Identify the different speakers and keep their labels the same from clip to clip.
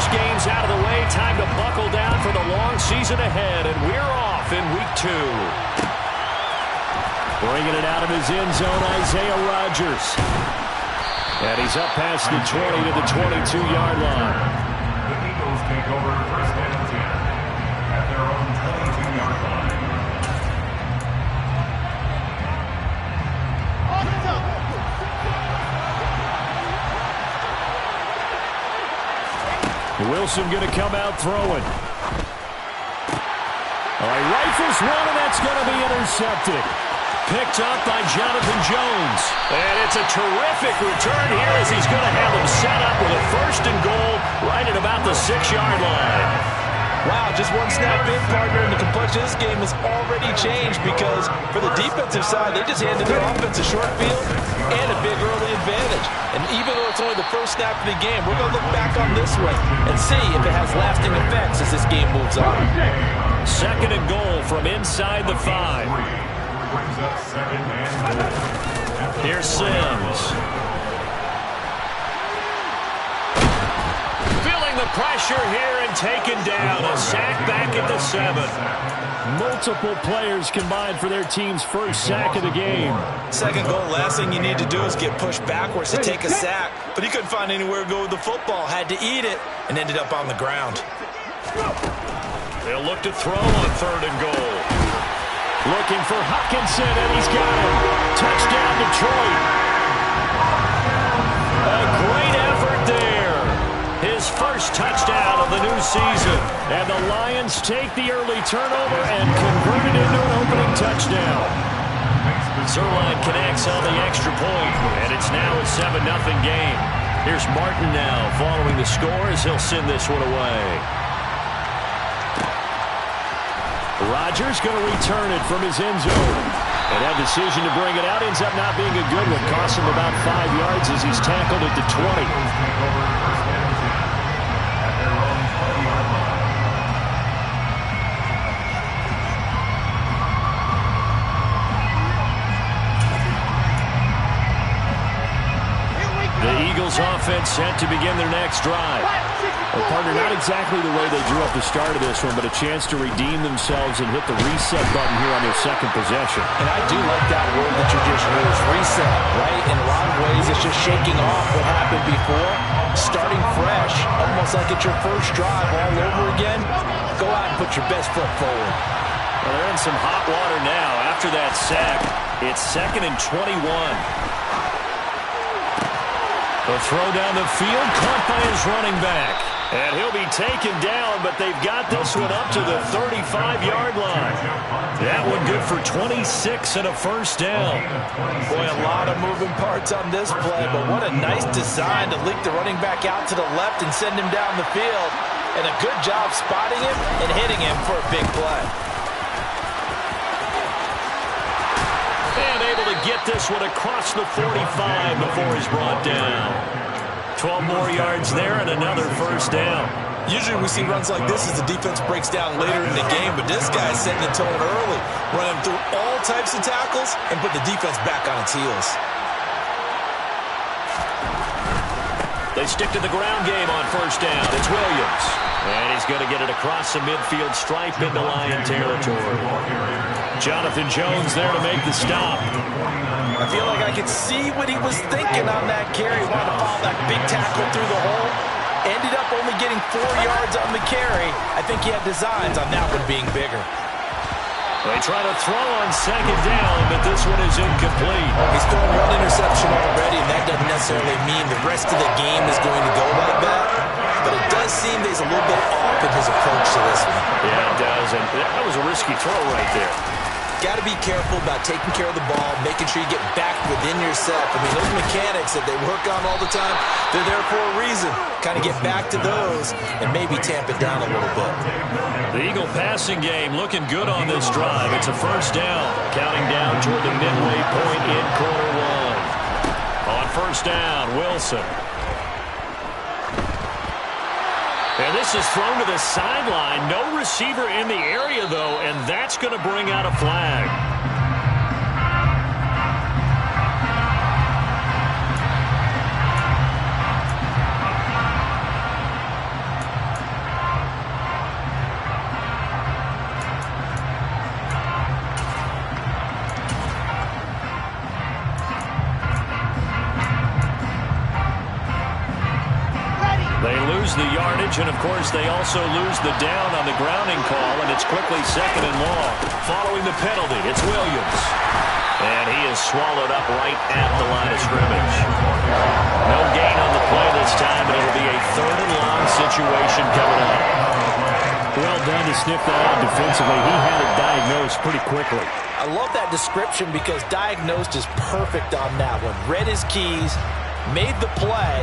Speaker 1: college games out of the way. Time to buckle down for the long season ahead, and we're off in week 2. Bringing it out of his end zone, Isaiah Rodgers. And he's up past the 20 to the 22-yard line.
Speaker 2: The Eagles take over first and 10 at their own 22-yard line.
Speaker 1: Wilson going to come out throwing. He rifles one, and that's going to be intercepted. Picked up by Jonathan Jones. And it's a terrific return here as he's going to have him set up with a 1st and goal right at about the 6-yard line.
Speaker 3: Wow, just one snap in, partner, and the complexion of this game has already changed because for the defensive side, they just handed their offense a short field and a big early advantage. And even though it's only the first snap of the game, we're going to look back on this one and see if it has lasting effects as this game moves on.
Speaker 1: 2nd and goal from inside the 5. Here's Sims. Feeling the pressure here and taken down. A sack back at the 7. Multiple players combined for their team's first sack of the game.
Speaker 3: 2nd goal, last thing you need to do is get pushed backwards to take a sack. But he couldn't find anywhere to go with the football. Had to eat it and ended up on the ground.
Speaker 1: They'll look to throw on 3rd and goal. Looking for Hutchinson, and he's got him. Touchdown, Detroit. A great effort there. His first touchdown of the new season. And the Lions take the early turnover and convert it into an opening touchdown. Zerline connects on the extra point, and it's now a 7-0 game. Here's Martin now following the score as he'll send this one away. Rodgers going to return it from his end zone. And that decision to bring it out ends up not being a good one. Costs him about 5 yards as he's tackled at the 20. The Eagles offense set to begin their next drive. Well, partner, not exactly the way they drew up the start of this one, but a chance to redeem themselves and hit the reset button here on their 2nd possession.
Speaker 3: And I do like that word that you just used, reset, right? In a lot of ways, it's just shaking off what happened before, starting fresh, almost like it's your first drive all over again. Go out and put your best foot forward.
Speaker 1: Well, they're in some hot water now. After that sack, it's 2nd and 21. The throw down the field, caught by his running back. And he'll be taken down, but they've got this one up to the 35-yard line. That one good for 26 and a 1st down.
Speaker 3: Boy, a lot of moving parts on this play, but what a nice design to leak the running back out to the left and send him down the field. And a good job spotting him and hitting him for a big play.
Speaker 1: And able to get this one across the 45 before he's brought down. 12 more yards there and another 1st down.
Speaker 3: Usually we see runs like this as the defense breaks down later in the game, but this guy's setting the tone early, running through all types of tackles and put the defense back on its heels.
Speaker 1: They stick to the ground game on 1st down. It's Williams. And he's going to get it across the midfield stripe into Lion territory. Jonathan Jones there to make the stop.
Speaker 3: I feel like I could see what he was thinking on that carry. He wanted to follow that big tackle through the hole. Ended up only getting 4 yards on the carry. I think he had designs on that one being bigger.
Speaker 1: They try to throw on 2nd down, but this one is incomplete.
Speaker 3: He's thrown 1 interception already, and that doesn't necessarily mean the rest of the game is going to go like that. But it does seem that he's a little bit off in his approach to this one.
Speaker 1: Yeah, it does, and that was a risky throw right there.
Speaker 3: Got to be careful about taking care of the ball, making sure you get back within yourself. I mean, those mechanics that they work on all the time, they're there for a reason. Kind of get back to those and maybe tamp it down a little bit.
Speaker 1: The Eagle passing game looking good on this drive. It's a 1st down, counting down toward the midway point in quarter 1. On 1st down, Wilson. And this is thrown to the sideline. No receiver in the area, though, and that's going to bring out a flag. They lose the yardage, and, of course, they also lose the down on the grounding call, and it's quickly 2nd and long. Following the penalty, it's Williams. And he is swallowed up right at the line of scrimmage. No gain on the play this time, but it'll be a 3rd and long situation coming up.
Speaker 4: Well done to sniff that out defensively. He had it diagnosed pretty quickly.
Speaker 3: I love that description because diagnosed is perfect on that one. Read his keys, made the play,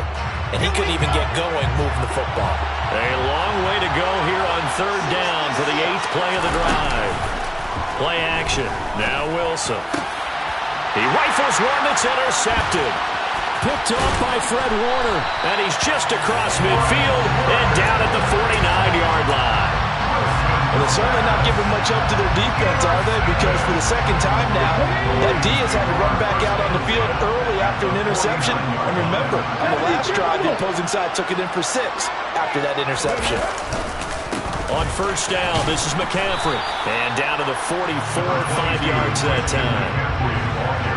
Speaker 3: and he couldn't even get going moving the football.
Speaker 1: A long way to go here on 3rd down for the 8th play of the drive. Play action. Now Wilson. He rifles one that's intercepted.
Speaker 4: Picked off by Fred Warner.
Speaker 1: And he's just across midfield and down at the 49-yard line.
Speaker 3: Well, they're certainly not giving much up to their defense, are they? Because for the 2nd time now, that D has had to run back out on the field early after an interception. And remember, on the last drive, the opposing side took it in for 6 after that interception.
Speaker 1: On 1st down, this is McCaffrey. And down to the 44, 5 yards that time.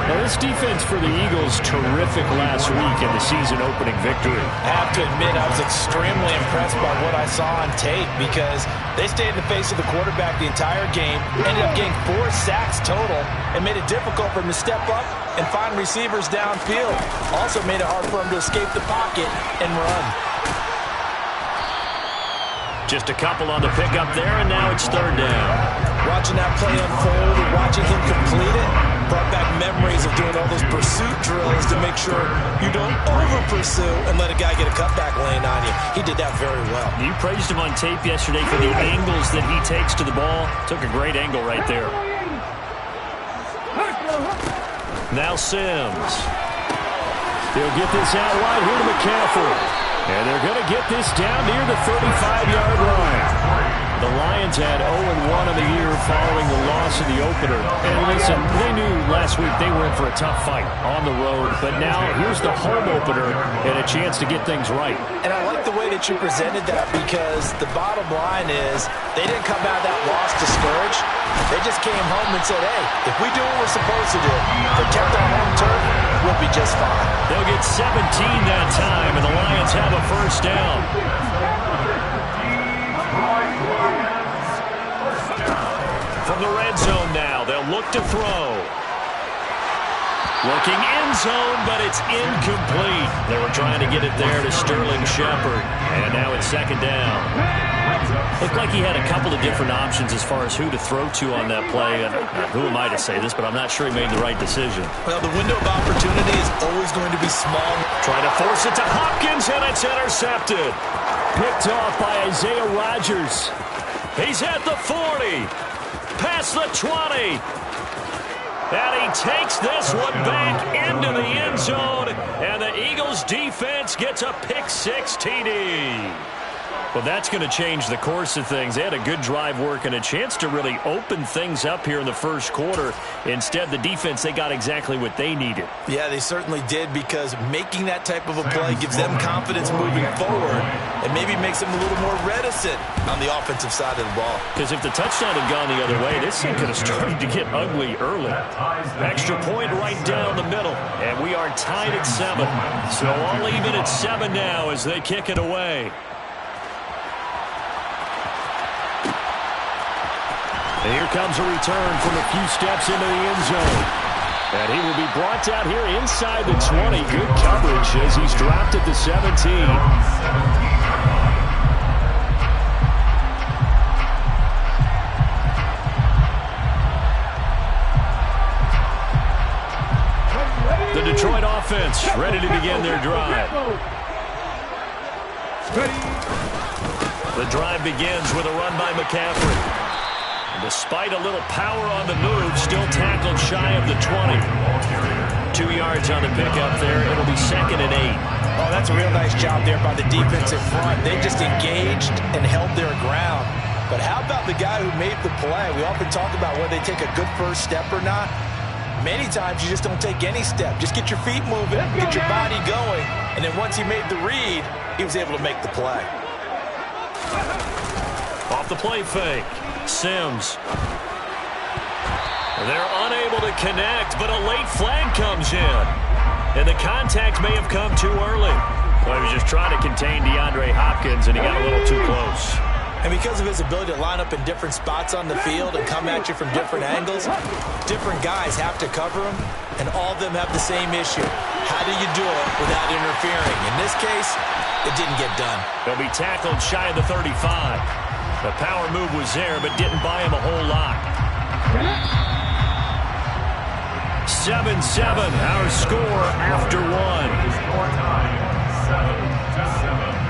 Speaker 4: Now, this defense for the Eagles, terrific last week in the season-opening victory.
Speaker 3: I have to admit, I was extremely impressed by what I saw on tape because they stayed in the face of the quarterback the entire game, ended up getting 4 sacks total, and made it difficult for him to step up and find receivers downfield. Also made it hard for him to escape the pocket and run.
Speaker 1: Just a couple on the pickup there, and now it's 3rd down.
Speaker 3: Watching that play unfold and watching him complete it brought back memories of doing all those pursuit drills to make sure you don't over-pursue and let a guy get a cutback lane on you. He did that very well.
Speaker 1: You praised him on tape yesterday for the angles that he takes to the ball. Took a great angle right there. Now Sims.
Speaker 4: They'll get this out wide here to McCaffrey. And they're going to get this down near the 35-yard line. The Lions had 0-1 on the year following the loss in the opener. And listen, they knew last week they were in for a tough fight on the road. But now here's the home opener and a chance to get things right.
Speaker 3: And I like the way that you presented that because the bottom line is they didn't come out of that loss discouraged. They just came home and said, hey, if we do what we're supposed to do, protect our home turf, we'll be just fine.
Speaker 1: They'll get 17 that time, and the Lions have a 1st down. From the red zone now, they'll look to throw. Looking end zone, but it's incomplete. They were trying to get it there to Sterling Shepard, and now it's 2nd down. Looked like he had a couple of different options as far as who to throw to on that play. And who am I to say this, but I'm not sure he made the right decision.
Speaker 3: Well, the window of opportunity is always going to be small.
Speaker 1: Trying to force it to Hopkins, and it's intercepted.
Speaker 4: Picked off by Isaiah Rodgers.
Speaker 1: He's at the 40. Past the 20. And he takes this one back into the end zone. And the Eagles defense gets a pick-6 TD. Well, that's going to change the course of things. They had a good drive work and a chance to really open things up here in the 1st quarter. Instead, the defense, they got exactly what they needed.
Speaker 3: Yeah, they certainly did because making that type of a play gives them confidence moving forward and maybe makes them a little more reticent on the offensive side of the ball.
Speaker 1: Because if the touchdown had gone the other way, this thing could have started to get ugly early. Extra point right down the middle, and we are tied at 7. So all even at 7 now as they kick it away.
Speaker 4: And here comes a return from a few steps into the end zone. And he will be brought down here inside the 20. Good coverage as he's dropped at the 17.
Speaker 1: The Detroit offense ready to begin their drive. The drive begins with a run by McCaffrey. Despite a little power on the move, still tackled shy of the 20. 2 yards on the pickup there. It'll be 2nd and 8.
Speaker 3: Oh, that's a real nice job there by the defensive front. They just engaged and held their ground. But how about the guy who made the play? We often talk about whether they take a good first step or not. Many times you just don't take any step. Just get your feet moving, get your body going, and then once he made the read, he was able to make the play.
Speaker 1: Off the play fake. Sims. They're unable to connect, but a late flag comes in. And the contact may have come too early. Well, he was just trying to contain DeAndre Hopkins, and he got a little too close.
Speaker 3: And because of his ability to line up in different spots on the field and come at you from different angles, different guys have to cover him, and all of them have the same issue. How do you do it without interfering? In this case, it didn't get done.
Speaker 1: He'll be tackled shy of the 35. The power move was there, but didn't buy him a whole lot. 7-7, our score after one.
Speaker 2: Score time, 7-7.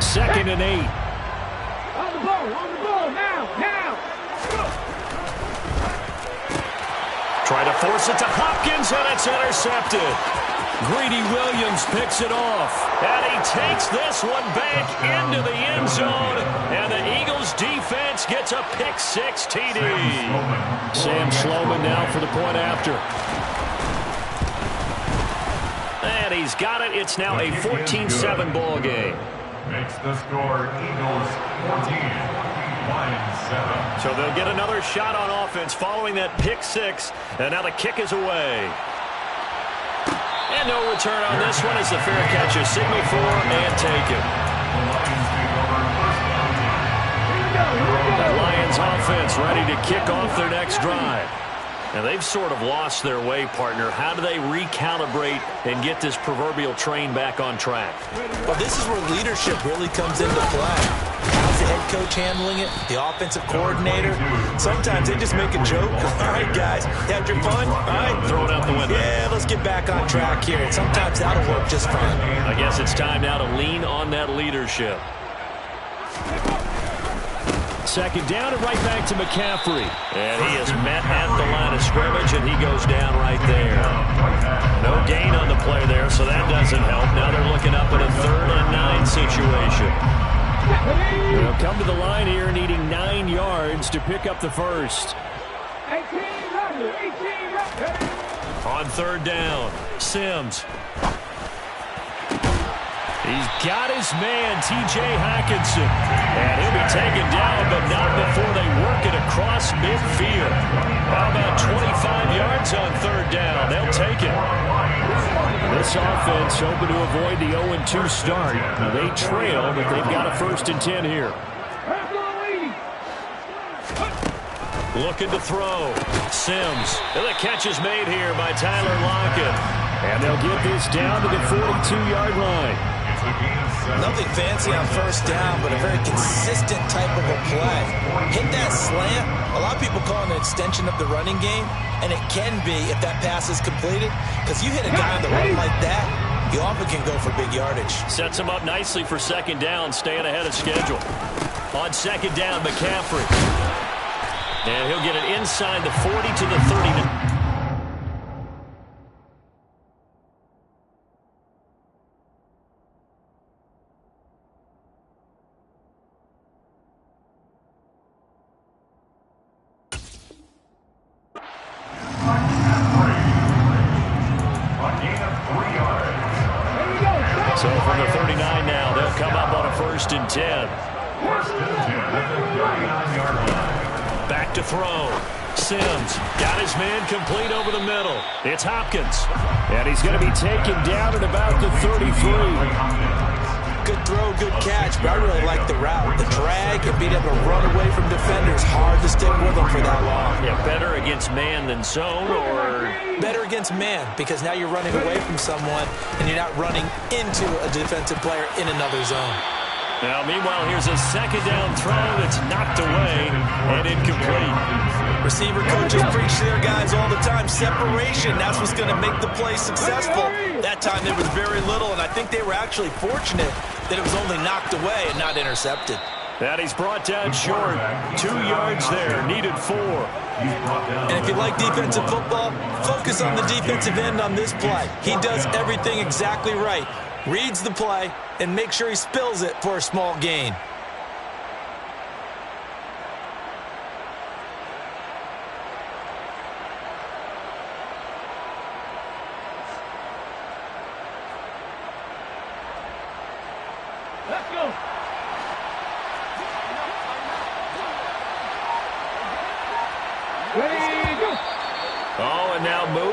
Speaker 1: Second and 8.
Speaker 5: On the ball, now.
Speaker 1: Try to force it to Hopkins, and it's intercepted. Greedy Williams picks it off, and he takes this one back into the end zone, and the Eagles defense gets a pick-6 TD. Sam Sloman now for the point after. And he's got it. It's now a 14-7 ball game.
Speaker 2: Makes the score Eagles 14, Lions 7.
Speaker 1: So they'll get another shot on offense following that pick-6, and now the kick is away. And no return on this one as the fair catch is signaled for and taken. The Lions offense ready to kick off their next drive. And they've sort of lost their way, partner. How do they recalibrate and get this proverbial train back on track?
Speaker 3: Well, this is where leadership really comes into play. How's the head coach handling it? The offensive coordinator? Sometimes they just make a joke. All right, guys, you had your fun? All right.
Speaker 1: Throw it out the window.
Speaker 3: Yeah, let's get back on track here. And sometimes that'll work just fine.
Speaker 1: I guess it's time now to lean on that leadership. Second down and right back to McCaffrey. And he is met at the line of scrimmage, and he goes down right there. No gain on the play there, so that doesn't help. Now they're looking up at a 3rd and 9 situation. They'll come to the line here needing 9 yards to pick up the first.
Speaker 5: 18
Speaker 1: On 3rd down, Sims. He's got his man, T.J. Hockenson. And he'll be taken down, but not before they work it across midfield. How about 25 yards on 3rd down? They'll take it. This offense hoping to avoid the 0-2 start. They trail, but they've got a 1st and 10 here. Looking to throw. Sims. And the catch is made here by Tyler Lockett. And they'll get this down to the 42-yard line.
Speaker 3: Nothing fancy on 1st down, but a very consistent type of a play. Hit that slant. A lot of people call it an extension of the running game, and it can be if that pass is completed, because you hit a guy on the run like that, you often can go for big yardage.
Speaker 1: Sets him up nicely for 2nd down, staying ahead of schedule. On 2nd down, McCaffrey. And he'll get it inside the 40 to the 39. So from the 39 now, they'll come up on a 1st and 10.
Speaker 2: 1st and 10 at the 39-yard line.
Speaker 1: Back to throw. Sims got his man complete over the middle. It's Hopkins. And he's going to be taken down at about the 33.
Speaker 3: Good throw, good catch, but I really like the route. The drag and being able to run away from defenders. Hard to stick with them for that long.
Speaker 1: Yeah, better against man than zone, or?
Speaker 3: Better against man, because now you're running away from someone and you're not running into a defensive player in another zone.
Speaker 1: Now, meanwhile, here's a 2nd down throw that's knocked away and incomplete.
Speaker 3: Receiver coaches preach to their guys all the time. Separation, that's what's going to make the play successful. That time there was very little, and I think they were actually fortunate that it was only knocked away and not intercepted.
Speaker 1: And he's brought down short. 2 yards there, needed 4.
Speaker 3: And if you like defensive football, focus on the defensive end on this play. He does everything exactly right. Reads the play and make sure he spills it for a small gain.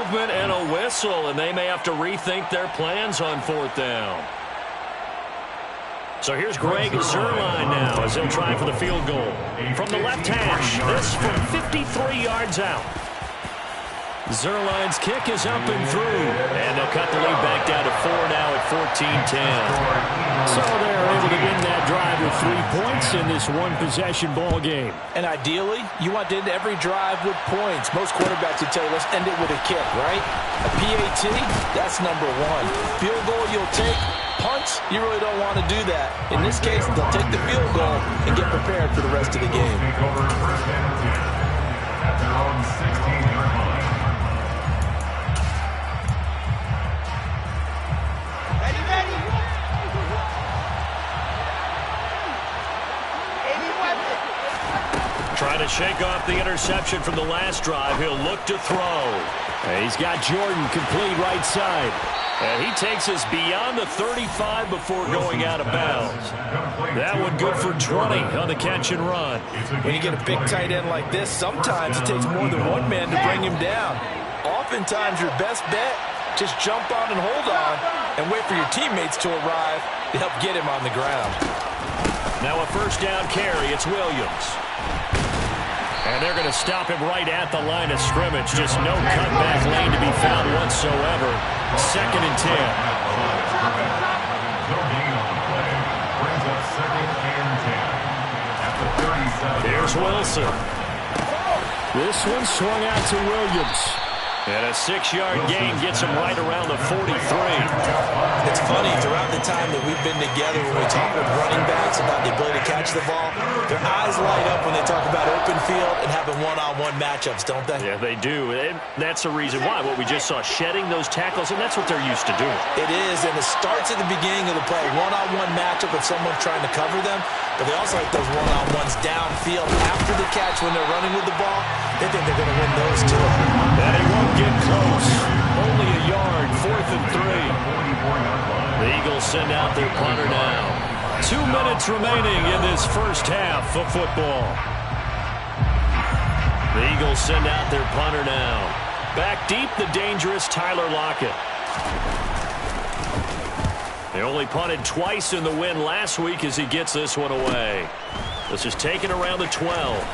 Speaker 1: movement and a whistle, and they may have to rethink their plans on 4th down. So here's Greg Zuerlein now as he'll try for the field goal. From the left hash, this from 53 yards out. Zuerlein's kick is up and through. And they'll cut the lead back down to 4 now at 14-10.
Speaker 4: So they're able to win that drive with 3 points in this one-possession ball game.
Speaker 3: And ideally, you want to end every drive with points. Most quarterbacks would tell you, let's end it with a kick, right? A PAT, that's number 1. Field goal you'll take. Punts, you really don't want to do that. In this case, they'll take the field goal and get prepared for the rest of the game.
Speaker 2: Take over 1st and 10 at their own 16-yard line.
Speaker 1: Trying to shake off the interception from the last drive. He'll look to throw.
Speaker 4: And he's got Jordan complete right side.
Speaker 1: And he takes us beyond the 35 before going out of bounds. That one good for 20 on the catch and run.
Speaker 3: When you get a big tight end like this, sometimes it takes more than one man to bring him down. Oftentimes your best bet, just jump on and hold on and wait for your teammates to arrive to help get him on the ground.
Speaker 1: Now a 1st down carry. It's Williams. And they're going to stop him right at the line of scrimmage. Just no cutback lane to be found whatsoever. 2nd and 10. Here's Wilson.
Speaker 4: This one swung out to Williams.
Speaker 1: And a 6-yard gain gets him right around the 43.
Speaker 3: It's funny, throughout the time that we've been together, when we talk with running backs about the ability to catch the ball, their eyes light up when they talk about open field and having one-on-one matchups, don't they?
Speaker 1: Yeah, they do. And that's the reason why. What we just saw, shedding those tackles, and that's what they're used to doing.
Speaker 3: It is, and it starts at the beginning of the play. One-on-one matchup with someone trying to cover them, but they also like those one-on-ones downfield after the catch when they're running with the ball. They think they're going to win those too.
Speaker 1: And he won't get close. Only a yard, 4th and 3. The Eagles send out their punter now. 2 minutes remaining in this first half of football. The Eagles send out their punter now. Back deep, the dangerous Tyler Lockett. They only punted twice in the win last week as he gets this one away. This is taken around the 12.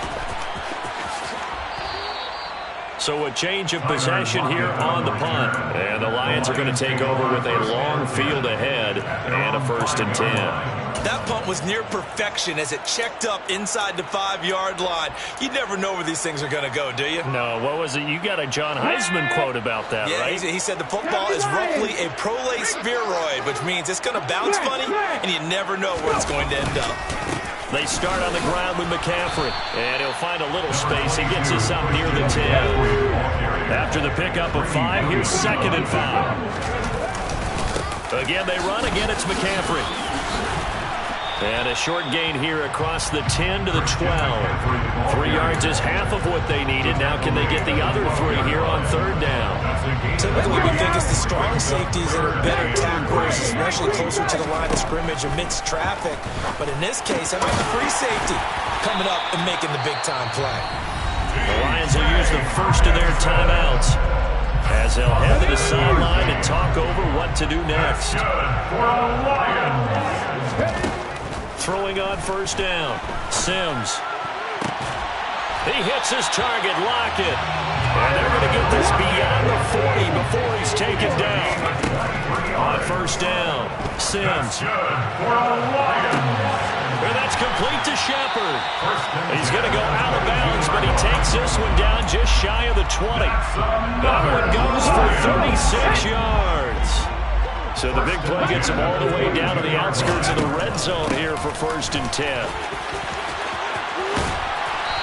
Speaker 1: So a change of possession here on the punt. And the Lions are going to take over with a long field ahead and a 1st and 10.
Speaker 3: That punt was near perfection as it checked up inside the 5-yard line. You never know where these things are going to go, do you?
Speaker 1: No, what was it? You got a John Heisman quote about that,
Speaker 3: yeah,
Speaker 1: right?
Speaker 3: He said the football is roughly a prolate spheroid, which means it's going to bounce funny, and you never know where it's going to end up.
Speaker 1: They start on the ground with McCaffrey, and he'll find a little space. He gets us up near the 10. After the pickup of 5, here's 2nd and 5. Again, they run. Again, it's McCaffrey. And a short gain here across the 10 to the 12. 3 yards is half of what they needed. Now can they get the other 3 here on 3rd down?
Speaker 3: Typically, we think it's the strong safeties that are better tacklers, especially closer to the line of scrimmage amidst traffic. But in this case, how about the free safety coming up and making the big-time play?
Speaker 1: The Lions will use the first of their timeouts as they'll head to the sideline and talk over what to do next. Throwing on 1st down. Sims. He hits his target, Lockett. And they're going to get this beyond the 40 before he's taken down. On 1st down, Sims. And that's complete to Shepard. He's going to go out of bounds, but he takes this one down just shy of the 20. That one goes for 36 yards. So the big play gets him all the way down to the outskirts of the red zone here for 1st and 10.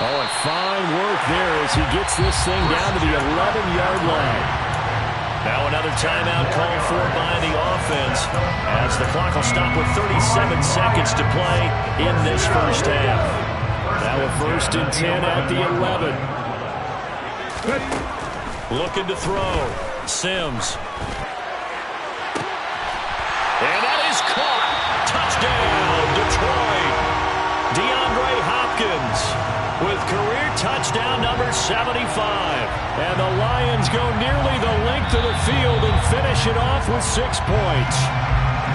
Speaker 4: Oh, and fine work there as he gets this thing down to the 11-yard line.
Speaker 1: Now another timeout called for by the offense as the clock will stop with 37 seconds to play in this first half.
Speaker 4: Now a 1st and 10 at the 11.
Speaker 1: Looking to throw. Sims. And that is caught. Touchdown, Detroit. DeAndre Hopkins with career touchdown number 75. And the Lions go nearly the length of the field and finish it off with 6 points.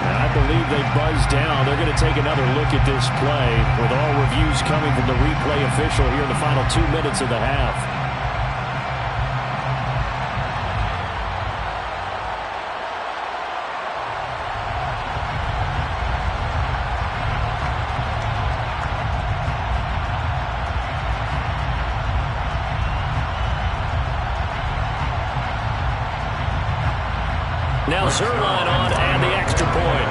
Speaker 1: And I believe they buzzed down. They're going to take another look at this play with all reviews coming from the replay official here in the final 2 minutes of the half. Now Zerline on and the extra point.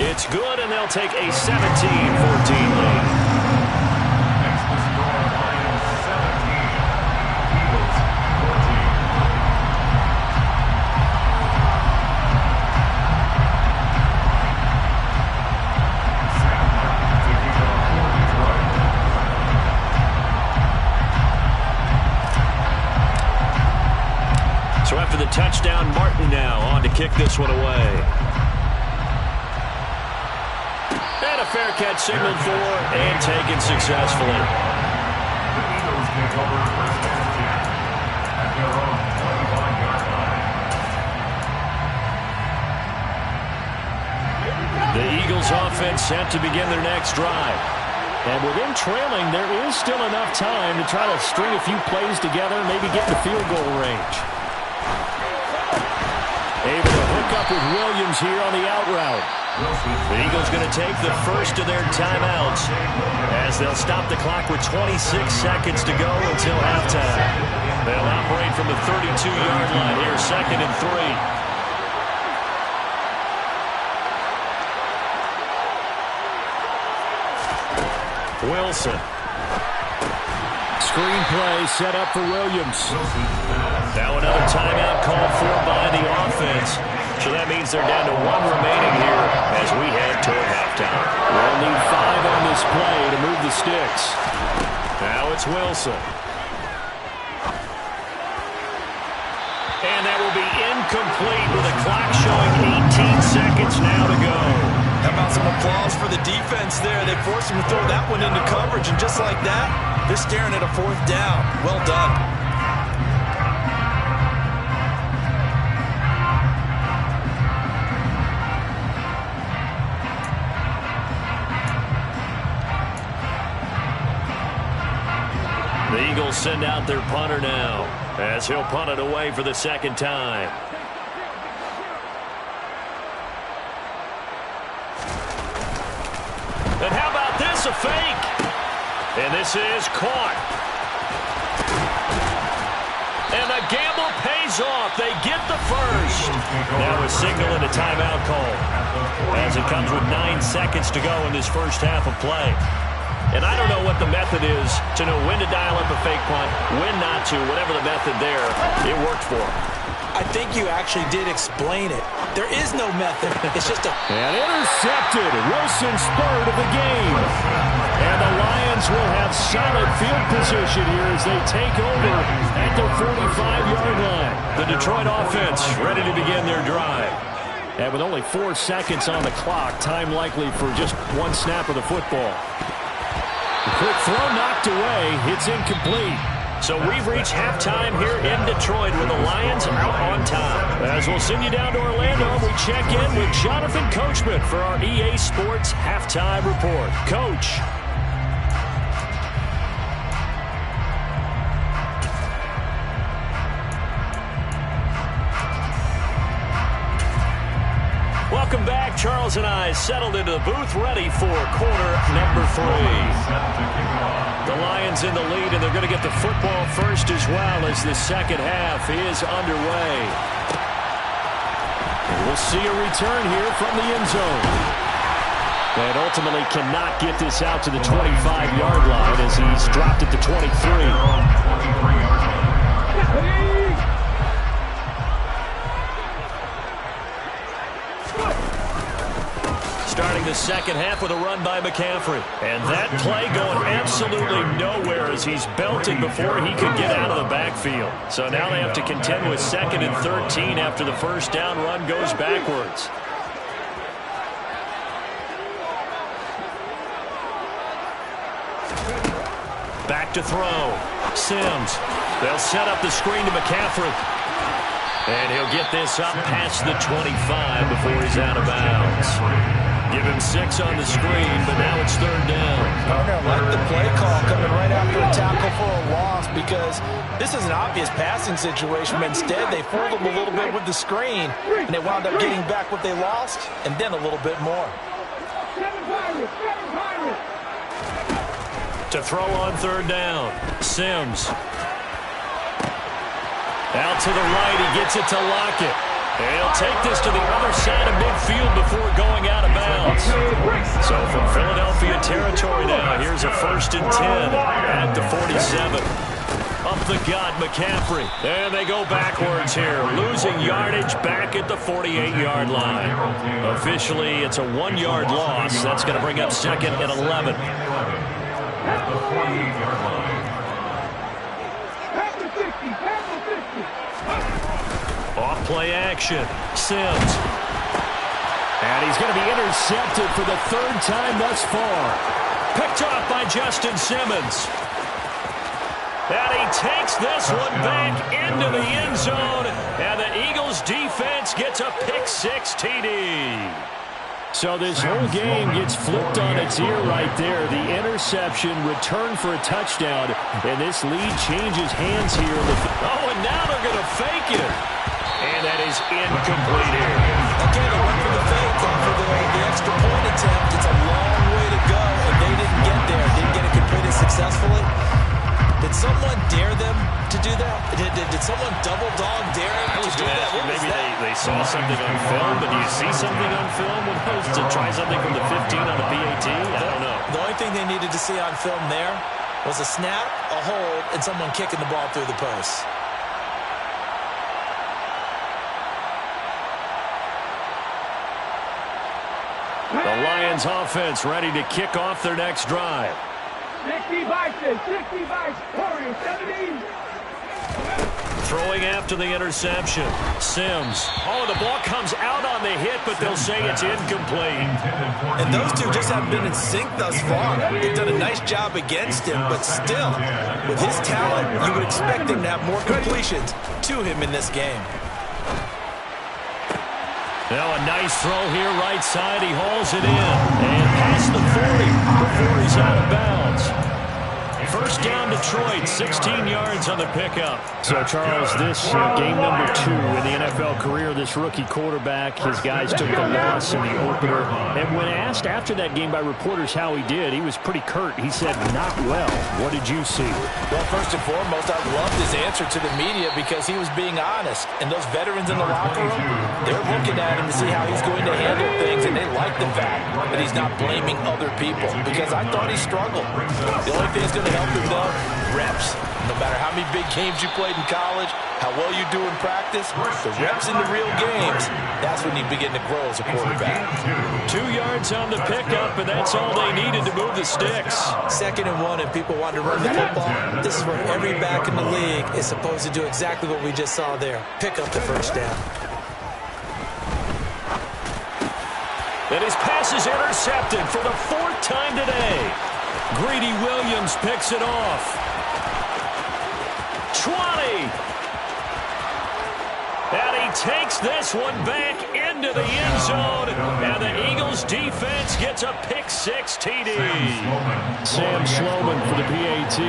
Speaker 1: It's good, and they'll take a 17-14 lead.
Speaker 2: Next to score, Lions 17, Eagles 14. Sam Martin to kick off for Detroit.
Speaker 1: So after the touchdown, Martin now on to kick this one away. And a fair catch signaled for and taken successfully.
Speaker 2: The Eagles take over first and 10 at their own 25-yard line.
Speaker 1: The Eagles offense set to begin their next drive. And with them trailing, there is still enough time to try to string a few plays together and maybe get to field goal range. Able to hook up with Williams here on the out route. The Eagles going to take the first of their timeouts as they'll stop the clock with 26 seconds to go until halftime. They'll operate from the 32-yard line here, 2nd and 3. Wilson. Screen play set up for Williams. Now another timeout called for by the offense. So that means they're down to 1 remaining here as we head toward halftime. We'll need 5 on this play to move the sticks. Now it's Wilson. And that will be incomplete with the clock showing 18 seconds now to go.
Speaker 3: How about some applause for the defense there? They forced him to throw that one into coverage, and just like that, they're staring at a 4th down. Well done.
Speaker 1: The Eagles send out their punter now as he'll punt it away for the 2nd time. And how about this, a fake? And this is caught. And the gamble pays off. They get the first. Now a signal and a timeout call as it comes with 9 seconds to go in this first half of play. And I don't know what the method is to know when to dial up a fake punt, when not to, whatever the method there, it worked for him.
Speaker 3: I think you actually did explain it. There is no method. It's just a...
Speaker 1: And intercepted. Wilson's 3rd of the game. And the Lions will have solid field position here as they take over at their 45-yard line. The Detroit offense ready to begin their drive. And with only 4 seconds on the clock, time likely for just 1 snap of the football. The quick throw knocked away. It's incomplete. So we've reached halftime here in Detroit with the Lions out on top. As we'll send you down to Orlando, we check in with Jonathan Coachman for our EA Sports Halftime Report. Coach. Welcome back. Charles and I settled into the booth ready for quarter number 3. The Lions in the lead, and they're going to get the football first as well as the second half is underway. And we'll see a return here from the end zone. And ultimately cannot get this out to the 25-yard line as he's dropped at the 23. Starting the second half with a run by McCaffrey. And that play going absolutely nowhere as he's belted before he could get out of the backfield. So now they have to contend with 2nd and 13 after the first down run goes backwards. to throw. Sims. They'll set up the screen to McCaffrey. And he'll get this up past the 25 before he's out of bounds. Give him 6 on the screen, but now it's 3rd down.
Speaker 3: Partner, like the play call coming right after a tackle for a loss, because this is an obvious passing situation, but instead they fooled them a little bit with the screen, and they wound up getting back what they lost, and then a little bit more.
Speaker 1: To throw on 3rd down, Sims. Out to the right, he gets it to Lockett. And he'll take this to the other side of midfield before going out of bounds. So from Philadelphia territory now, here's a 1st and 10 at the 47. Up the gut, McCaffrey. And they go backwards here, losing yardage back at the 48-yard line. Officially, it's a 1-yard loss. That's going to bring up 2nd and 11.
Speaker 2: At the 48-yard line.
Speaker 1: Off play action. Sims. And he's going to be intercepted for the 3rd time thus far. Picked off by Justin Simmons. And he takes this one back into the end zone. And the Eagles defense gets a pick-6 TD. So this whole game gets flipped on its ear right there. The interception, return for a touchdown. And this lead changes hands here. Oh, and now they're going to fake it. And that is incomplete here.
Speaker 3: Again, they went for the fake, for the extra point attempt. It's a long way to go, and they didn't get there. Didn't get it completed successfully. Did someone dare them to do that? Did someone double dog dare them to do that?
Speaker 1: Maybe they saw something on film, but do you see something on film when to try something from the 15 on a PAT? I don't know.
Speaker 3: The only thing they needed to see on film there was a snap, a hold, and someone kicking the ball through the post.
Speaker 1: The Lions offense ready to kick off their next drive.
Speaker 5: 60 Vices, 60 Vices, Warriors, 17.
Speaker 1: Throwing after the interception. Sims. Oh, the ball comes out on the hit, but they'll say it's incomplete.
Speaker 3: And those two just haven't been in sync thus far. They've done a nice job against him, but still, with his talent, you would expect him to have more completions to him in this game.
Speaker 1: Now a nice throw here, right side. He hauls it in. And past the 40 before he's out of bounds. 1st down Detroit, 16 yards on the pickup.
Speaker 4: So, Charles, this game number 2 in the NFL career, this rookie quarterback, his guys took the loss in the opener. And when asked after that game by reporters how he did, he was pretty curt. He said, not well. What did you see?
Speaker 3: Well, first and foremost, I loved his answer to the media because he was being honest. And those veterans in the locker room, they're looking at him to see how he's going to handle things, and they like the fact that he's not blaming other people, because I thought he struggled. The only thing that's going to help him, though, reps. No matter how many big games you played in college, how well you do in practice, the reps in the real games, that's when you begin to grow as a quarterback.
Speaker 1: 2 yards on the pickup, and that's all they needed to move the sticks.
Speaker 3: 2nd and 1, and people want to run the football. This is where every back in the league is supposed to do exactly what we just saw there. Pick up the 1st down.
Speaker 1: And his pass is intercepted for the 4th time today. Greedy Williams picks it off. 20. And he takes this one back into the end zone. And the Eagles defense gets a pick-6 TD.
Speaker 4: Sam Sloman for the PAT.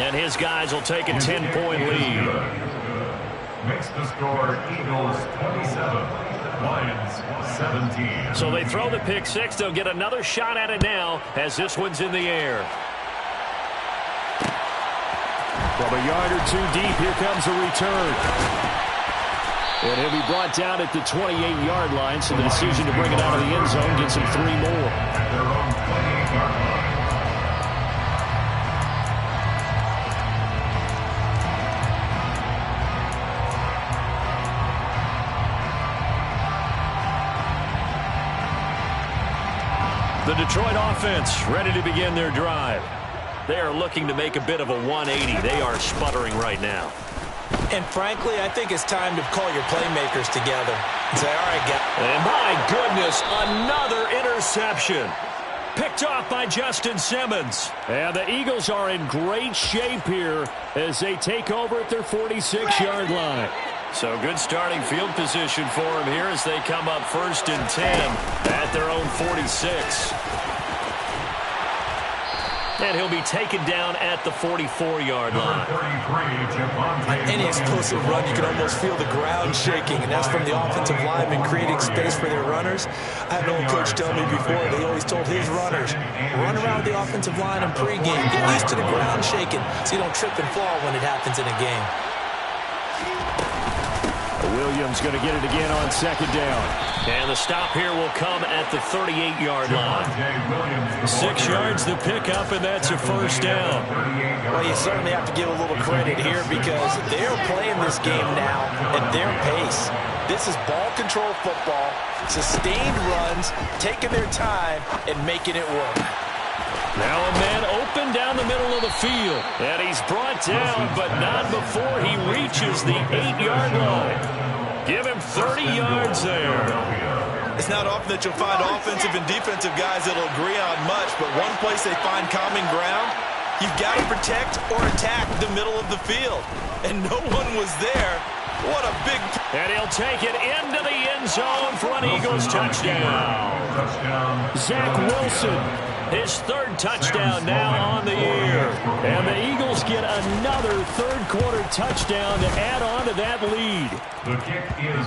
Speaker 1: And his guys will take a 10-point lead.
Speaker 2: Makes the score Eagles 27, Lions 17.
Speaker 1: So they throw the pick-6. They'll get another shot at it now as this one's in the air.
Speaker 4: From a yard or 2 deep, here comes a return. And he'll be brought down at the 28-yard line, so the decision to bring it out of the end zone gets him 3 more.
Speaker 2: At their own 28-yard line.
Speaker 1: The Detroit offense ready to begin their drive. They are looking to make a bit of a 180. They are sputtering right now.
Speaker 3: And frankly, I think it's time to call your playmakers together and say, all right, guys.
Speaker 1: And my goodness, another interception. Picked off by Justin Simmons. And the Eagles are in great shape here as they take over at their 46-yard line. So good starting field position for them here as they come up 1st and 10 at their own 46. And he'll be taken down at the 44-yard line.
Speaker 3: On any explosive run, you can almost feel the ground shaking, and that's from the offensive linemen creating space for their runners. I had an old coach tell me before, they always told his runners, run around the offensive line in pregame. Get used to the ground shaking so you don't trip and fall when it happens in a game.
Speaker 1: Williams going to get it again on 2nd down. And the stop here will come at the 38-yard line. 6 yards the pickup, and that's a 1st down.
Speaker 3: Well, you certainly have to give a little credit here because they're playing this game now at their pace. This is ball control football, sustained runs, taking their time, and making it work.
Speaker 1: Now a man open down the middle of the field. And he's brought down, but not before he reaches the 8-yard line. Give him 30 yards there.
Speaker 3: It's not often that you'll find offensive and defensive guys that'll agree on much, but one place they find common ground, you've got to protect or attack the middle of the field. And no one was there. What a big...
Speaker 1: And he'll take it into the end zone for an Eagles touchdown. Zach Wilson, his 3rd touchdown now on the year. And the Eagles get another 3rd-quarter touchdown to add on to that lead.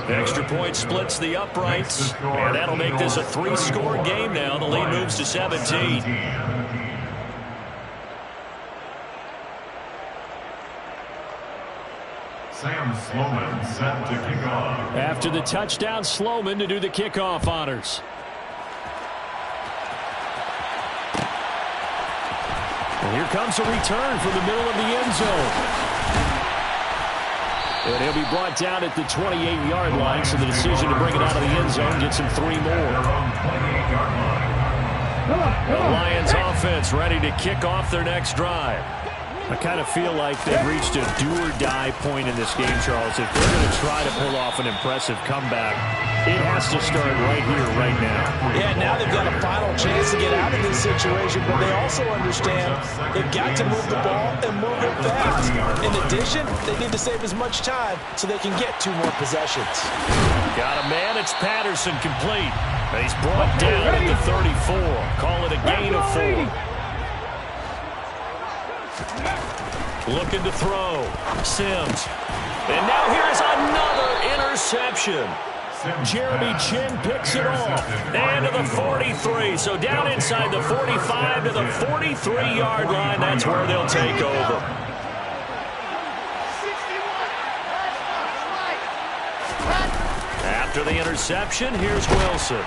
Speaker 1: Extra point splits the uprights, and that'll make this a 3-score game now. The lead moves to 17.
Speaker 2: Sam Sloman set to kick off.
Speaker 1: After the touchdown, Sloman to do the kickoff honors. And here comes a return from the middle of the end zone. And he'll be brought down at the 28-yard line, so the decision to bring it out of the end zone gets him 3 more. The Lions offense ready to kick off their next drive. I kind of feel like they've reached a do-or-die point in this game, Charles. If they're going to try to pull off an impressive comeback, it has to start right here, right now.
Speaker 3: Yeah, now they've got a final chance to get out of this situation, but they also understand they've got to move the ball and move it fast. In addition, they need to save as much time so they can get 2 more possessions.
Speaker 1: Got a man, it's Patterson complete. And he's brought down at the 34. Call it a gain of 4. Looking to throw. Sims. And now here's another interception. Jeremy Chin picks it off. And to the 43. So down inside the 45 to the 43-yard line. That's where they'll take over. After the interception, here's Wilson.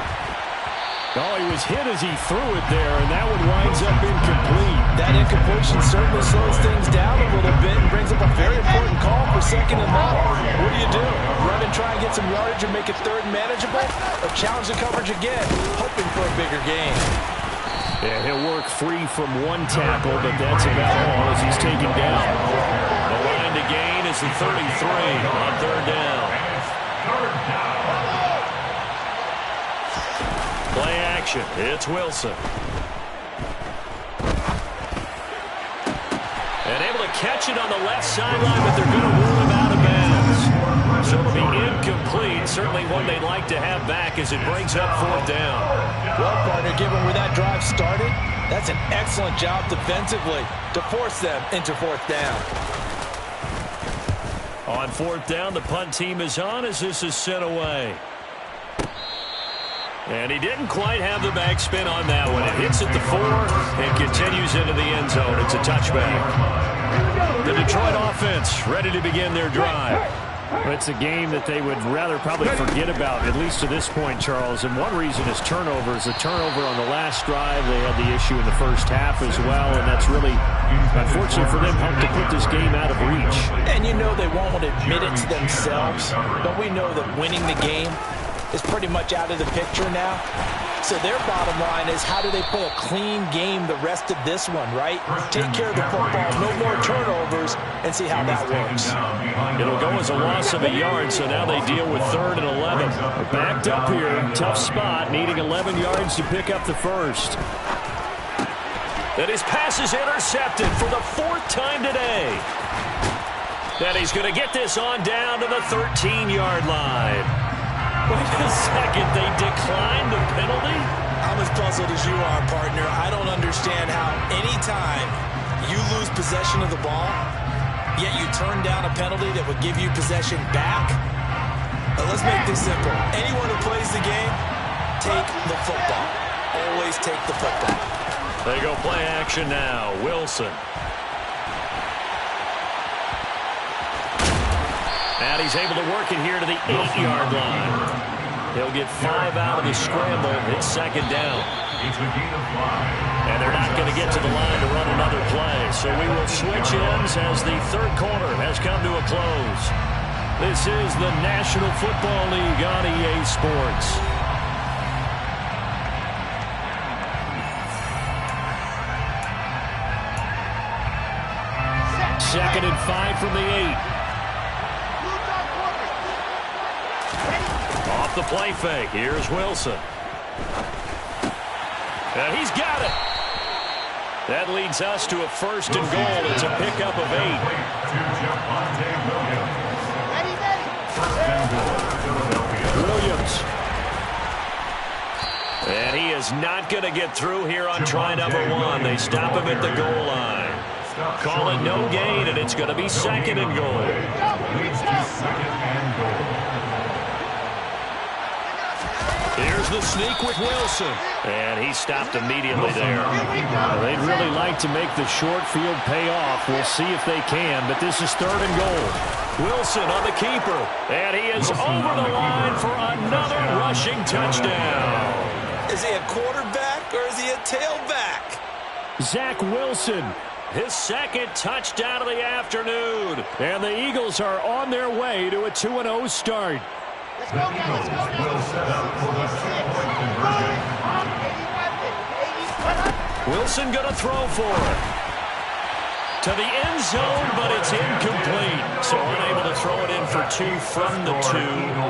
Speaker 1: Oh, he was hit as he threw it there, and that one winds up incomplete.
Speaker 3: That incompletion certainly slows things down a little bit and brings up a very important call for 2nd and long. What do? Run and try and get some yardage and make it 3rd and manageable, or challenge the coverage again, hoping for a bigger gain?
Speaker 1: Yeah, he'll work free from 1 tackle, but that's about all as he's taken down. The line to gain is the 33 on 3rd down. Play action. It's Wilson. And able to catch it on the left sideline, but they're going to rule him out of bounds. So it'll be incomplete. Certainly one they'd like to have back as it brings up 4th down.
Speaker 3: Well, partner, given where that drive started, that's an excellent job defensively to force them into 4th down.
Speaker 1: On 4th down, the punt team is on as this is sent away. And he didn't quite have the backspin on that one. It hits at the 4 and continues into the end zone. It's a touchback. The Detroit offense ready to begin their drive.
Speaker 4: It's a game that they would rather probably forget about, at least to this point, Charles. And one reason is turnovers. A turnover on the last drive. They had the issue in the first half as well, and that's really, unfortunately for them, helped to put this game out of reach.
Speaker 3: And you know they won't admit it to themselves, but we know that winning the game is pretty much out of the picture now. So their bottom line is, how do they play a clean game the rest of this one, right? Take care of the football, no more turnovers, and see how that works.
Speaker 1: It'll go as a loss of a yard, so now they deal with 3rd and 11. They're backed up here, tough spot, needing 11 yards to pick up the first. And his pass is intercepted for the 4th time today. And he's going to get this on down to the 13-yard line. Wait a second, they declined the penalty?
Speaker 3: I'm as puzzled as you are, partner. I don't understand how any time you lose possession of the ball, yet you turn down a penalty that would give you possession back. Now let's make this simple. Anyone who plays the game, take the football. Always take the football.
Speaker 1: They go play action now. Wilson. And he's able to work it here to the 8-yard line. He'll get 5 out of the scramble. It's 2nd down. And they're not going to get to the line to run another play. So we will switch ends as the 3rd quarter has come to a close. This is the National Football League on EA Sports. Second and 5 from the 8. Off the play fake. Here's Wilson. And he's got it. That leads us to a 1st and goal. It's a pickup of 8. Williams. And he is not going to get through here on try number 1. They stop him at the goal line. Call it no gain, and it's going to be 2nd and goal. Here's the sneak with Wilson. And he stopped immediately there.
Speaker 4: They'd really like to make the short field pay off. We'll see if they can, but this is 3rd and goal.
Speaker 1: Wilson on the keeper. And he is over the line for another rushing touchdown.
Speaker 3: Is he a quarterback or is he a tailback?
Speaker 4: Zach Wilson.
Speaker 1: His 2nd touchdown of the afternoon.
Speaker 4: And the Eagles are on their way to a 2-0 start.
Speaker 5: Let's go now, let's go now.
Speaker 2: Will set up for the 2-point conversion.
Speaker 1: Wilson going to throw for it. To the end zone, but it's incomplete. So unable to throw it in for 2 from the 2.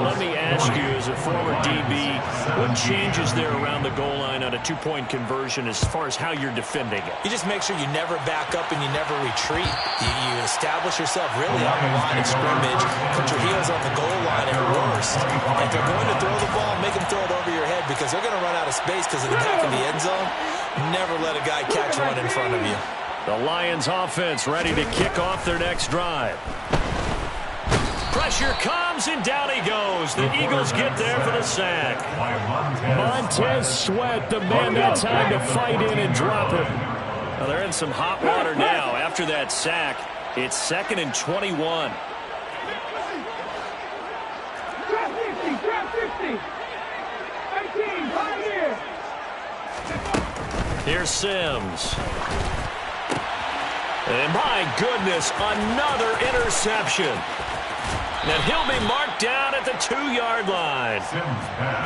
Speaker 1: Let me ask you, as a former DB, what changes there around the goal line on a 2-point conversion as far as how you're defending it?
Speaker 3: You just make sure you never back up and you never retreat. You establish yourself really on the line of scrimmage, put your heels on the goal line at worst. If they're going to throw the ball, make them throw it over your head because they're going to run out of space because of the back of the end zone. Never let a guy catch one in front of you.
Speaker 1: The Lions offense ready to kick off their next drive. Pressure comes, and down he goes. The Eagles get there for the sack.
Speaker 4: Montez Sweat, the man that time to fight in and drop him.
Speaker 1: Well, they're in some hot water now. After that sack, it's 2nd and 21.
Speaker 5: Trap 60. 18, right here.
Speaker 1: Here's Sims. And my goodness, another interception. And he'll be marked down at the 2-yard line.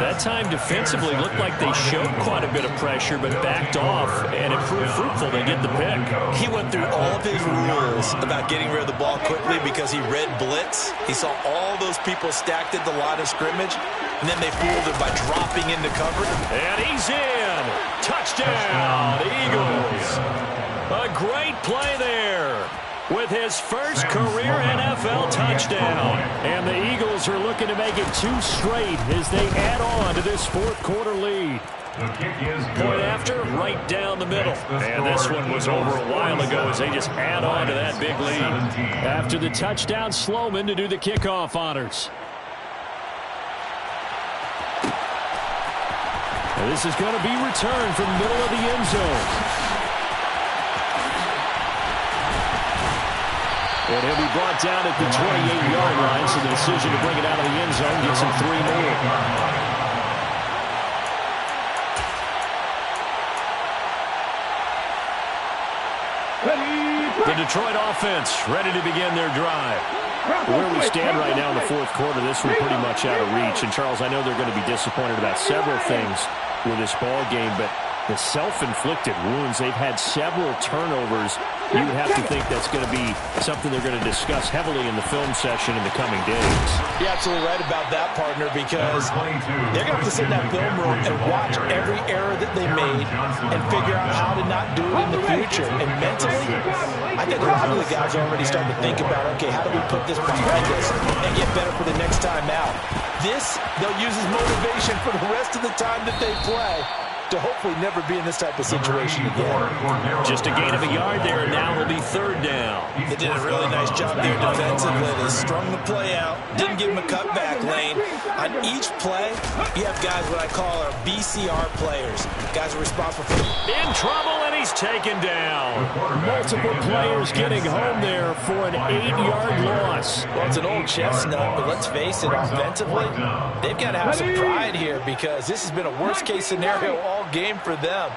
Speaker 1: That time defensively looked like they showed quite a bit of pressure, but backed off, and it proved fruitful. They get the pick.
Speaker 3: He went through all of his rules about getting rid of the ball quickly because he read blitz. He saw all those people stacked at the line of scrimmage, and then they fooled him by dropping into cover.
Speaker 1: And he's in. Touchdown, Eagles. A great play there with his first career NFL touchdown.
Speaker 4: And the Eagles are looking to make it 2 straight as they add on to this 4th quarter lead.
Speaker 2: The kick is good.
Speaker 1: Point after, right down the middle. And this one was over a while ago as they just add on to that big lead.
Speaker 4: After the touchdown, Sloman to do the kickoff honors. And this is going to be returned from the middle of the end zone. And he'll be brought down at the 28-yard line, so the decision to bring it out of the end zone gets him 3 more.
Speaker 1: The Detroit offense ready to begin their drive.
Speaker 4: Where we stand right now in the 4th quarter, this one pretty much out of reach. And, Charles, I know they're going to be disappointed about several things with this ball game, but the self-inflicted wounds, they've had several turnovers you would have to think that's going to be something they're going to discuss heavily in the film session in the coming days.
Speaker 3: You're absolutely right about that, partner, because they're going to have to sit in that film room and watch every error that they made and figure out how to not do it in the future. And mentally, I think a lot of the guys are already starting to think about, okay, how do we put this behind us and get better for the next time out? This, they'll use as motivation for the rest of the time that they play to hopefully never be in this type of situation again.
Speaker 4: Just a gain of a yard there, and now it'll be third down.
Speaker 3: They did a really nice job there defensively. They strung the play out, didn't give him a cutback lane. On each play, you have guys what I call our BCR players. Guys are responsible for
Speaker 4: in trouble, and he's taken down. Multiple players getting home there for an 8-yard loss.
Speaker 3: Well, it's an old chestnut, but let's face it, offensively, they've got to have some pride here because this has been a worst-case scenario all game for them.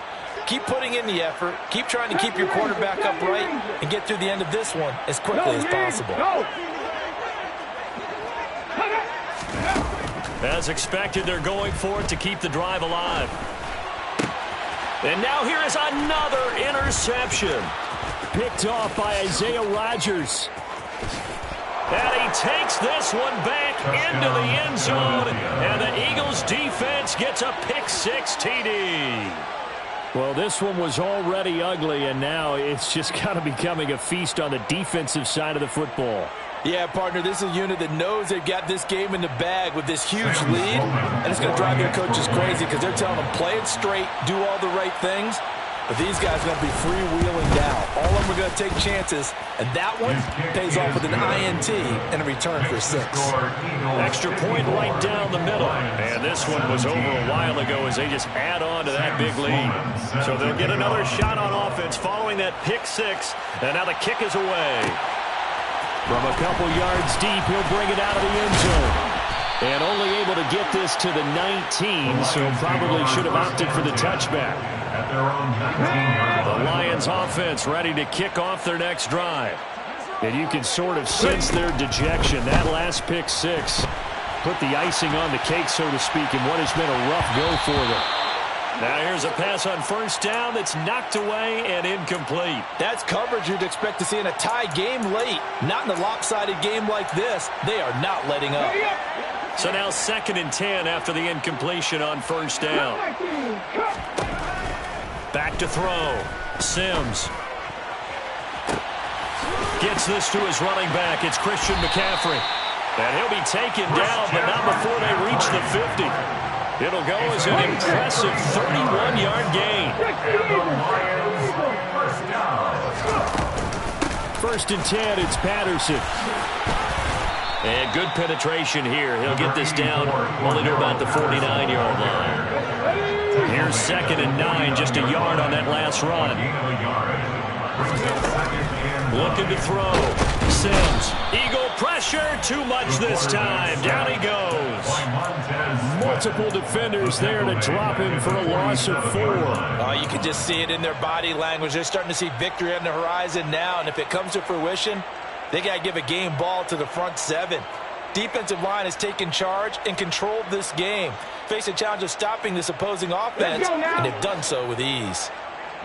Speaker 3: Keep putting in the effort. Keep trying to keep your quarterback upright and get through the end of this one as quickly as possible.
Speaker 4: As expected, they're going for it to keep the drive alive. And now here is another interception. Picked off by Isaiah Rodgers. And he takes this one back into the end zone. And the Eagles defense gets a pick-6 TD. Well, this one was already ugly, and now it's just kind of becoming a feast on the defensive side of the football.
Speaker 3: Yeah, partner, this is a unit that knows they've got this game in the bag with this huge lead, and it's going to drive their coaches crazy because they're telling them play it straight, do all the right things, but these guys are going to be freewheeling down. All of them are going to take chances, and that one pays off with an INT and a return for 6.
Speaker 4: Extra point right down the middle, and this one was over a while ago as they just add on to that big lead. So they'll get another shot on offense following that pick-6, and now the kick is away. From a couple yards deep, he'll bring it out of the end zone. And only able to get this to the 19, so probably should have opted for the touchback. The Lions offense ready to kick off their next drive. And you can sort of sense their dejection. That last pick-6 put the icing on the cake, so to speak, in what has been a rough go for them. Now here's a pass on first down that's knocked away and incomplete.
Speaker 3: That's coverage you'd expect to see in a tie game late. Not in a lopsided game like this. They are not letting up.
Speaker 4: So now 2nd and 10 after the incompletion on first down. Back to throw. Sims gets this to his running back. It's Christian McCaffrey. And he'll be taken down, but not before they reach the 50. It'll go as an impressive 31-yard gain. 1st and 10, it's Patterson. And good penetration here. He'll get this down only to about the 49-yard line. Here's 2nd and 9, just a yard on that last run. Looking to throw. Sims. Eagle pressure. Too much this time. Down he goes. Multiple defenders there to drop him for a loss of 4.
Speaker 3: Oh, you can just see it in their body language. They're starting to see victory on the horizon now, and if it comes to fruition, they got to give a game ball to the front 7. Defensive line has taken charge and controlled this game. Face a challenge of stopping this opposing offense, and they've done so with ease.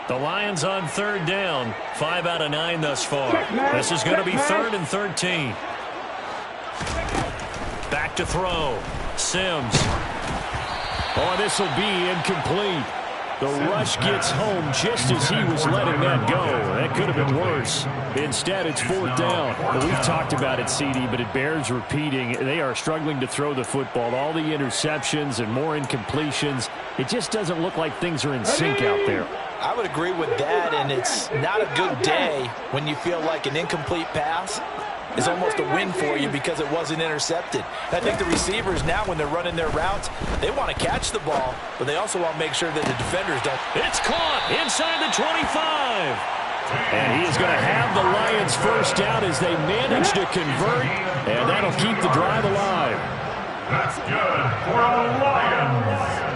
Speaker 4: The Lions on 3rd down. 5 out of 9 thus far. This is going to be 3rd and 13. Back to throw. Sims. Oh, this will be incomplete. The rush gets home just as he was letting that go. That could have been worse. Instead, it's 4th down. Well, we've talked about it, CD, but it bears repeating. They are struggling to throw the football. All the interceptions and more incompletions. It just doesn't look like things are in sync out there.
Speaker 3: I would agree with that, and it's not a good day when you feel like an incomplete pass is almost a win for you because it wasn't intercepted. I think the receivers now, when they're running their routes, they want to catch the ball, but they also want to make sure that the defenders don't.
Speaker 4: It's caught inside the 25. And he is going to have the Lions first down as they manage to convert, and that'll keep the drive alive.
Speaker 2: That's good for the Lions.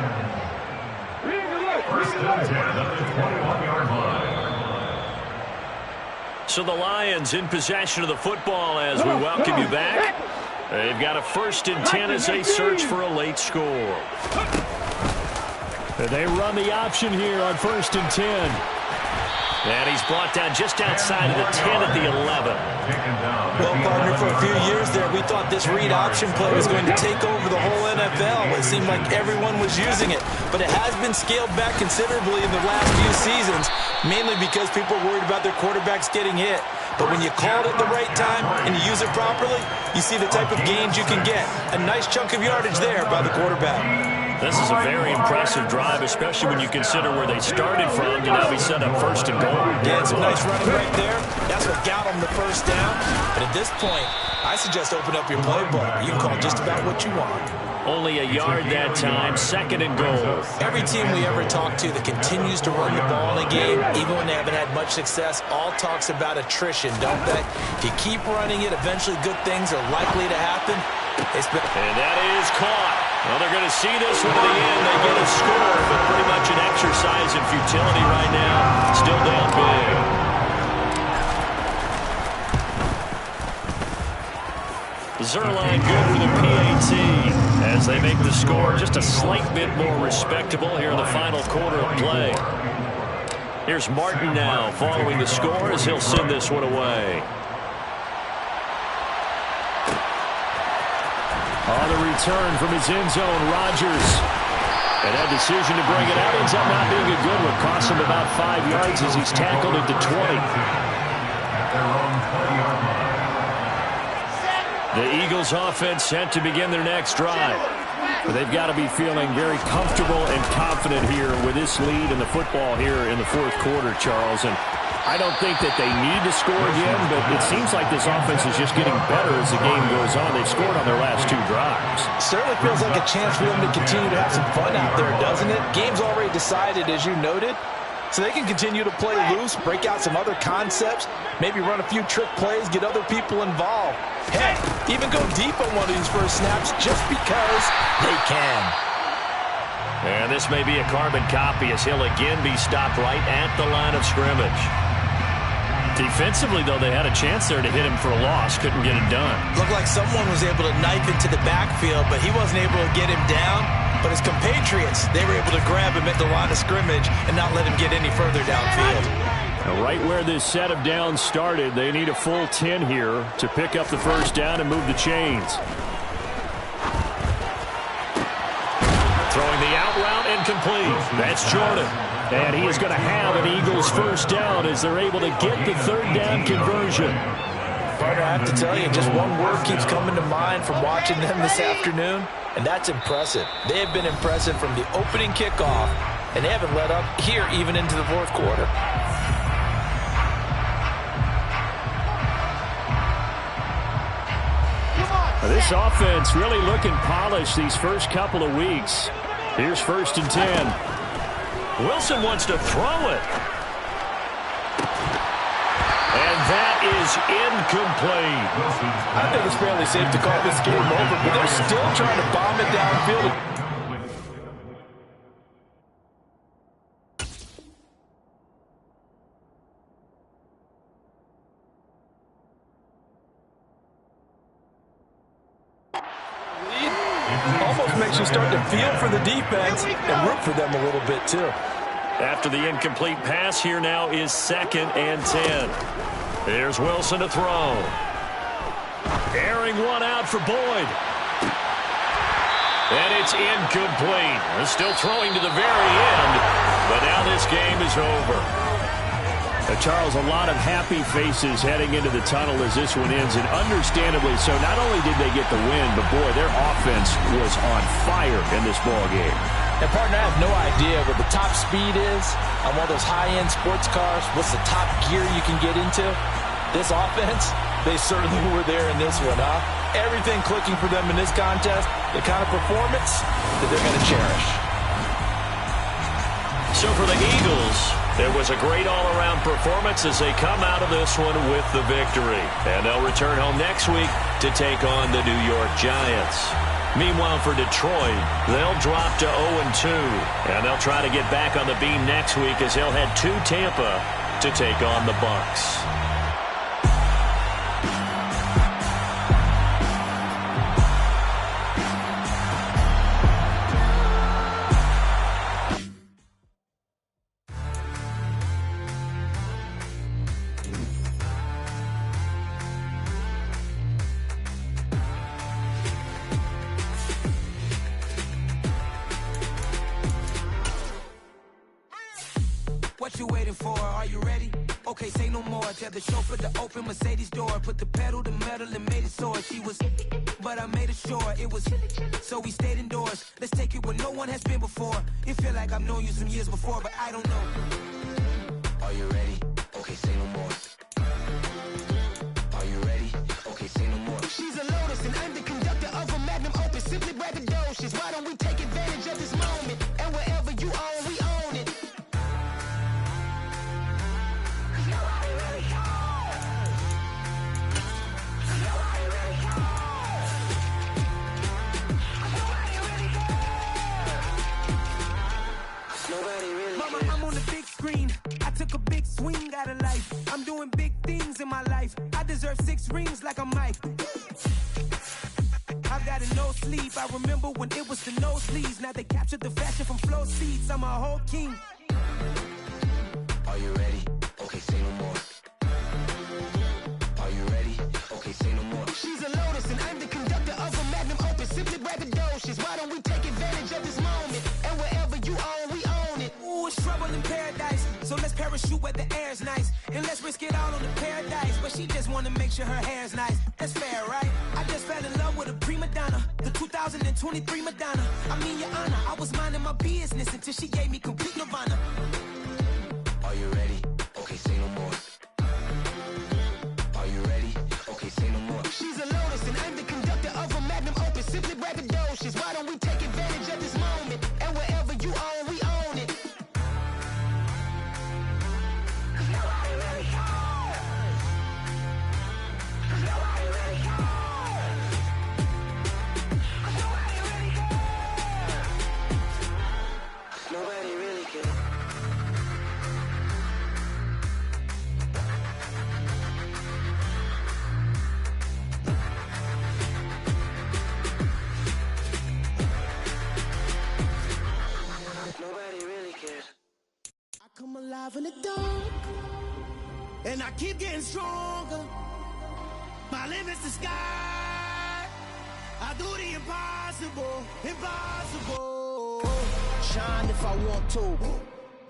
Speaker 2: 1st and 10 at the 21-yard line.
Speaker 4: So the Lions in possession of the football as we welcome you back. They've got a 1st and 10 as they search for a late score. They run the option here on 1st and 10.
Speaker 1: And he's brought down just outside of the 10 at the 11.
Speaker 3: Well, partner, for a few years there, we thought this read option play was going to take over the whole NFL. It seemed like everyone was using it. But it has been scaled back considerably in the last few seasons, mainly because people are worried about their quarterbacks getting hit. But when you call it at the right time and you use it properly, you see the type of gains you can get. A nice chunk of yardage there by the quarterback.
Speaker 1: This is a very impressive drive, especially when you consider where they started from to now be set up first and goal.
Speaker 3: Yeah, it's a nice running right there. That's what got them the first down. But at this point, I suggest open up your playbook. You can call just about what you want.
Speaker 1: Only a yard that time, second and goal.
Speaker 3: Every team we ever talk to that continues to run the ball in a game, even when they haven't had much success, all talks about attrition, don't they? If you keep running it, eventually good things are likely to happen.
Speaker 1: And that is caught. Well, they're going to see this one to the end. They get a score, but pretty much an exercise in futility right now. Still down big. Zerline good for the PAT as they make the score just a slight bit more respectable here in the final quarter of play. Here's Martin now following the score as he'll send this one away.
Speaker 4: On the return from his end zone, Rodgers. And that decision to bring it out ends up not being a good one. Costs him about 5 yards as he's tackled at the 20.
Speaker 1: The Eagles offense set to begin their next drive.
Speaker 4: But they've got to be feeling very comfortable and confident here with this lead in the football here in the fourth quarter, Charles. And I don't think that they need to score again, but it seems like this offense is just getting better as the game goes on. They've scored on their last 2 drives.
Speaker 3: Certainly feels like a chance for them to continue to have some fun out there, doesn't it? Game's already decided, as you noted. So they can continue to play loose, break out some other concepts, maybe run a few trick plays, get other people involved. Heck, even go deep on one of these first snaps just because they can.
Speaker 1: And this may be a carbon copy as he'll again be stopped right at the line of scrimmage. Defensively, though, they had a chance there to hit him for a loss. Couldn't get it done.
Speaker 3: Looked like someone was able to knife into the backfield, but he wasn't able to get him down. But his compatriots, they were able to grab him at the line of scrimmage and not let him get any further downfield.
Speaker 4: Now, right where this set of downs started, they need a full 10 here to pick up the first down and move the chains.
Speaker 1: Throwing the out route incomplete. That's Jordan.
Speaker 4: And he is going to have an Eagles first down as they're able to get the third down conversion.
Speaker 3: Partner, I have to tell you, just one word keeps coming to mind from watching them this afternoon, and that's impressive. They have been impressive from the opening kickoff, and they haven't let up here even into the fourth quarter.
Speaker 4: This offense really looking polished these first couple of weeks. Here's 1st and 10.
Speaker 1: Wilson wants to throw it. And that is incomplete.
Speaker 3: I think it's fairly safe to call this game over, but they're still trying to bomb it downfield. Almost makes you start to feel for the defense and root for them a little bit, too.
Speaker 1: After the incomplete pass, here now is 2nd and 10. There's Wilson to throw. Airing one out for Boyd. And it's incomplete. They're still throwing to the very end, but now this game is over.
Speaker 4: Charles, a lot of happy faces heading into the tunnel as this one ends, and understandably so. Not only did they get the win, but boy, their offense was on fire in this ball game.
Speaker 3: And partner, I have no idea what the top speed is on one of those high-end sports cars. What's the top gear you can get into? This offense, they certainly were there in this one, huh? Everything clicking for them in this contest, the kind of performance that they're going to cherish.
Speaker 1: So for the Eagles, there was a great all-around performance as they come out of this one with the victory. And they'll return home next week to take on the New York Giants. Meanwhile, for Detroit, they'll drop to 0-2. And they'll try to get back on the beam next week as they'll head to Tampa to take on the Bucs.
Speaker 6: what you waiting for? Are you ready? Okay, say no more. Tell the chauffeur to open Mercedes door. Put the pedal to metal and made it soar. She was, but I made it sure it was. So we stayed indoors. Let's take it where no one has been before. It feel like I've known you some years before, but I don't know. Are you ready? Okay, say no more. Are you ready? Okay, say no more. She's a Lotus and I'm the conductor of a magnum opus. Simply braggadocious. Why don't we take advantage of this moment? And wherever you own, we own it. Mama, I'm on the big screen. I took a big swing out of life. I'm doing big things in my life. I deserve 6 rings like I'm Mike. I've got a no sleep. I remember when it was the nosebleeds. Now they captured the fashion from flow seats. I'm a whole king. Are you ready? Okay, say no more. Are you ready? Okay, say no more. She's a Lotus and I'm the conductor of a magnum opus. Simply braggadocious. Why don't we take advantage of this moment? And wherever you own, we own it. Ooh, it's trouble in paradise. So let's parachute where the air's nice. And let's risk it all on the paradise. But she just wanna make sure her hair's nice. That's fair, right? I just fell in love with a prima donna. The 2023 Madonna. I mean, your honor, I was minding my business until she gave me complete nirvana. Are you ready? Okay, say no more. Are you ready? Okay, say no more. She's a Lotus and I'm the conductor of a magnum opus. Simply braggadocious. Why don't we take advantage of this moment? And wherever you own, we own it. Nobody really cares. Nobody really cares. Nobody really cares. Nobody really cares. Nobody really cares. I come alive in the dark, and I keep getting stronger. My limit's the sky. I do the impossible, impossible. Shine if I want to.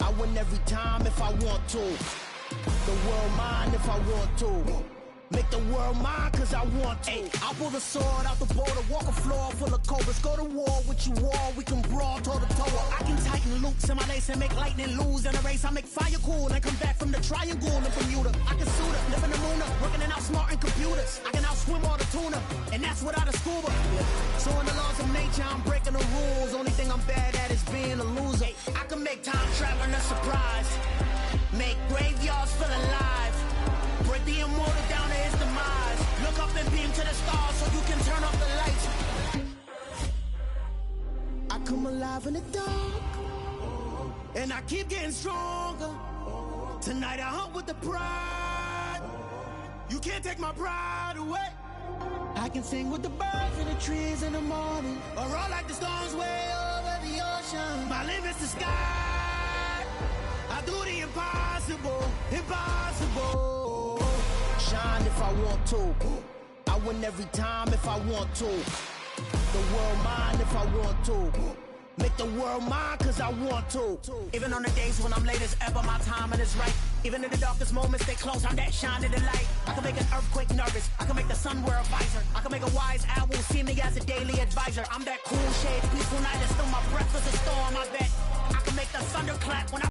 Speaker 6: I win every time if I want to. The world mine if I want to. Make the world mine cause I want to. Ay, I pull the sword out the border, walk a floor full of cobras. Go to war with you all, we can brawl toe to toe. I can tighten loops in my lace and make lightning lose in a race. I make fire cool and come back from the triangle in Bermuda. I can suit up, live in the moon up, working and outsmarting computers. I can outswim all the tuna, and that's without a scuba. So in the laws of nature, I'm breaking the rules. Only thing I'm bad at is being a loser. I can make time traveling a surprise, make graveyards feel alive. Break the immortal down to his demise. Look up and beam to the stars so you can turn off the lights. I come alive in the dark, and I keep getting stronger. Tonight I hunt with the pride. You can't take my pride away. I can sing with the birds and the trees in the morning, or roll like the storms way over the ocean. My limit's the sky. I do the impossible, impossible. Shine if I want to. I win every time if I want to. The world mine if I want to. Make the world mine cause I want to. Even on the days when I'm late as ever, my timing is right. Even in the darkest moments, stay close, I'm that shining the light. I can make an earthquake nervous, I can make the sun wear a visor. I can make a wise owl see me as a daily advisor. I'm that cool shade, peaceful night, and still my breath is a storm, I bet. I can make the thunder clap when I